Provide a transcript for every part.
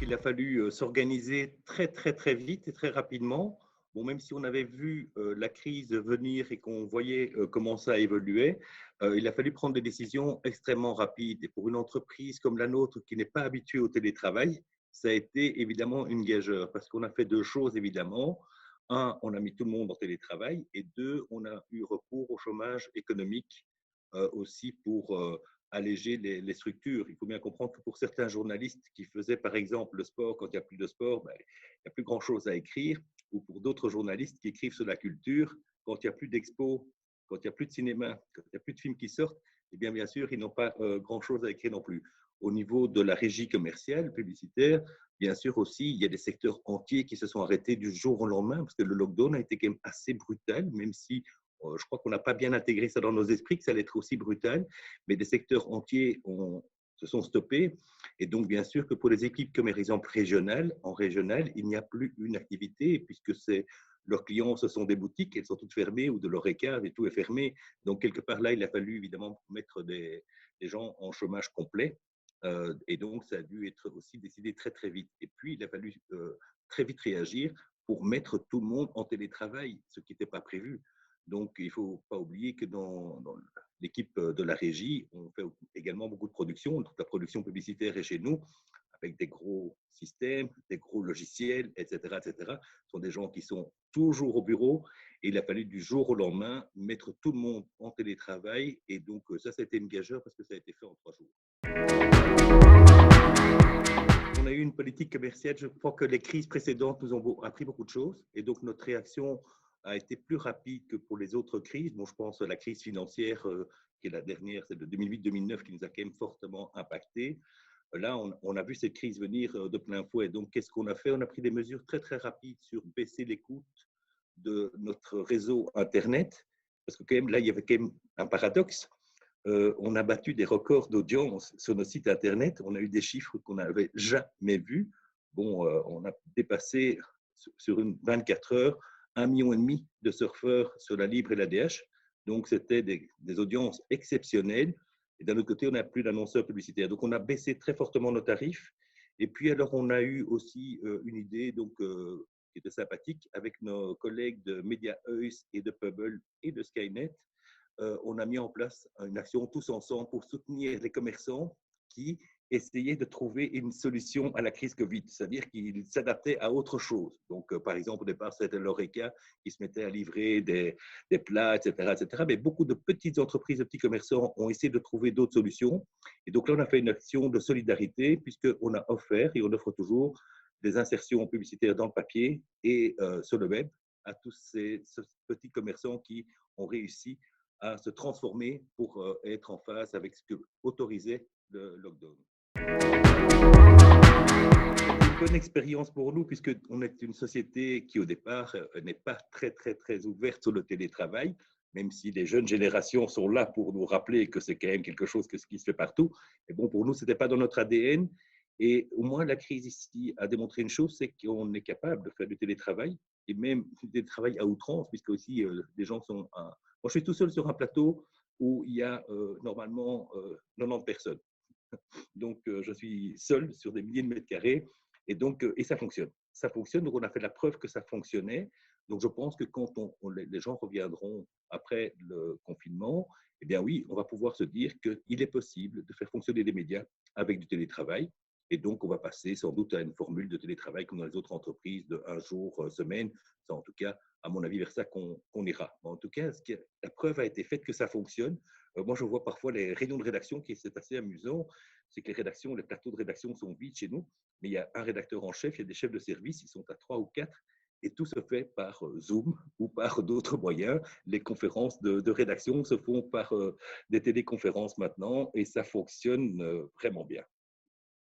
il a fallu s'organiser très, très, très vite et très rapidement. Bon, même si on avait vu la crise venir et qu'on voyait comment ça évoluait, il a fallu prendre des décisions extrêmement rapides. Et pour une entreprise comme la nôtre qui n'est pas habituée au télétravail, ça a été évidemment une gageure parce qu'on a fait deux choses évidemment. Un, on a mis tout le monde en télétravail et deux, on a eu recours au chômage économique aussi pour alléger les structures. Il faut bien comprendre que pour certains journalistes qui faisaient par exemple le sport, quand il n'y a plus de sport, ben, il n'y a plus grand-chose à écrire, ou pour d'autres journalistes qui écrivent sur la culture, quand il n'y a plus d'expo, quand il n'y a plus de cinéma, quand il n'y a plus de films qui sortent, eh bien sûr, ils n'ont pas grand-chose à écrire non plus. Au niveau de la régie commerciale, publicitaire, bien sûr aussi, il y a des secteurs entiers qui se sont arrêtés du jour au lendemain, parce que le lockdown a été quand même assez brutal, même si je crois qu'on n'a pas bien intégré ça dans nos esprits, que ça allait être aussi brutal, mais des secteurs entiers se sont stoppés. Et donc, bien sûr que pour les équipes comme par exemple régionales, en régional, il n'y a plus une activité puisque leurs clients, ce sont des boutiques, elles sont toutes fermées ou de l'horeca et tout est fermé. Donc, quelque part là, il a fallu évidemment mettre des gens en chômage complet. Et donc, ça a dû être aussi décidé très, très vite. Et puis, il a fallu très vite réagir pour mettre tout le monde en télétravail, ce qui n'était pas prévu. Donc, il ne faut pas oublier que dans l'équipe de la régie, on fait également beaucoup de production. Toute la production publicitaire est chez nous, avec des gros systèmes, des gros logiciels, etc., etc. Ce sont des gens qui sont toujours au bureau. Et il a fallu du jour au lendemain mettre tout le monde en télétravail. Et donc, ça a été une gageure parce que ça a été fait en 3 jours. On a eu une politique commerciale. Je crois que les crises précédentes nous ont appris beaucoup de choses. Et donc, notre réaction a été plus rapide que pour les autres crises. Bon, je pense à la crise financière, qui est la dernière, celle de 2008-2009, qui nous a quand même fortement impacté. Là, on a vu cette crise venir de plein fouet. Donc, qu'est-ce qu'on a fait? On a pris des mesures très, très rapides sur baisser les coûts de notre réseau Internet. Parce que quand même, là, il y avait quand même un paradoxe. On a battu des records d'audience sur nos sites Internet. On a eu des chiffres qu'on n'avait jamais vus. Bon, on a dépassé sur une 24 heures 1,5 million de surfeurs sur la Libre et la DH. Donc, c'était des audiences exceptionnelles. Et d'un autre côté, on n'a plus d'annonceurs publicitaires. Donc, on a baissé très fortement nos tarifs. Et puis, alors, on a eu aussi une idée qui était sympathique avec nos collègues de MediaEus et de Pebble et de Skynet. On a mis en place une action tous ensemble pour soutenir les commerçants qui essayaient de trouver une solution à la crise Covid, c'est-à-dire qu'ils s'adaptaient à autre chose. Donc, par exemple, au départ, c'était l'ORECA qui se mettait à livrer des plats, etc., etc. Mais beaucoup de petites entreprises, de petits commerçants ont essayé de trouver d'autres solutions. Et donc là, on a fait une action de solidarité puisqu'on a offert et on offre toujours des insertions publicitaires dans le papier et sur le web à tous ces petits commerçants qui ont réussi à se transformer pour être en phase avec ce que autorisait le lockdown. C'est une bonne expérience pour nous puisqu'on est une société qui au départ n'est pas très très très ouverte sur le télétravail, même si les jeunes générations sont là pour nous rappeler que c'est quand même quelque chose qui se fait partout. Mais bon, pour nous, ce n'était pas dans notre ADN. Et au moins, la crise ici a démontré une chose, c'est qu'on est capable de faire du télétravail et même du télétravail à outrance, puisque aussi les gens sont... Moi, je suis tout seul sur un plateau où il y a normalement 90 personnes. Donc, je suis seul sur des milliers de mètres carrés et donc, et ça fonctionne. Ça fonctionne, donc on a fait la preuve que ça fonctionnait. Donc, je pense que quand les gens reviendront après le confinement, eh bien oui, on va pouvoir se dire qu'il est possible de faire fonctionner les médias avec du télétravail. Et donc, on va passer sans doute à une formule de télétravail comme dans les autres entreprises de un jour, semaine. C'est en tout cas, à mon avis, vers ça qu'on ira. En tout cas, la preuve a été faite que ça fonctionne. Moi, je vois parfois les réunions de rédaction qui c'est assez amusant. C'est que les plateaux de rédaction sont vides chez nous, mais il y a un rédacteur en chef, il y a des chefs de service, ils sont à 3 ou 4, et tout se fait par Zoom ou par d'autres moyens. Les conférences de rédaction se font par des téléconférences maintenant, et ça fonctionne vraiment bien.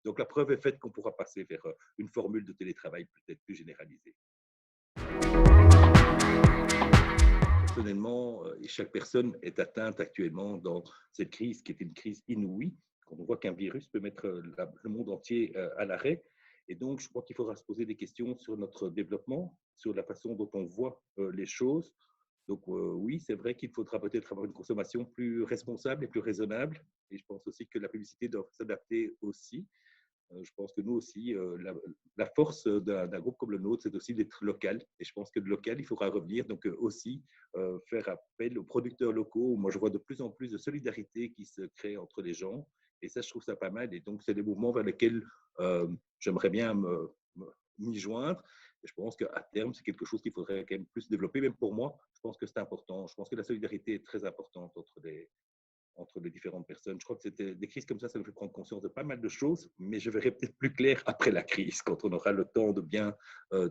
Donc la preuve est faite qu'on pourra passer vers une formule de télétravail peut-être plus généralisée. Personnellement, chaque personne est atteinte actuellement dans cette crise qui est une crise inouïe. On voit qu'un virus peut mettre le monde entier à l'arrêt. Et donc, je crois qu'il faudra se poser des questions sur notre développement, sur la façon dont on voit les choses. Donc, oui, c'est vrai qu'il faudra peut-être avoir une consommation plus responsable et plus raisonnable. Et je pense aussi que la publicité doit s'adapter aussi. Je pense que nous aussi, la force d'un groupe comme le nôtre, c'est aussi d'être local. Et je pense que de local, il faudra revenir. Donc aussi faire appel aux producteurs locaux. Moi, je vois de plus en plus de solidarité qui se crée entre les gens. Et ça, je trouve ça pas mal. Et donc, c'est des mouvements vers lesquels j'aimerais bien m'y joindre. Et je pense qu'à terme, c'est quelque chose qu'il faudrait quand même plus développer. Même pour moi, je pense que c'est important. Je pense que la solidarité est très importante entre les différentes personnes. Je crois que c'était des crises comme ça nous fait prendre conscience de pas mal de choses, mais je verrai peut-être plus clair après la crise, quand on aura le temps de bien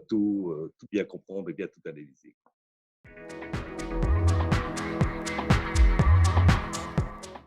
tout bien comprendre et bien tout analyser.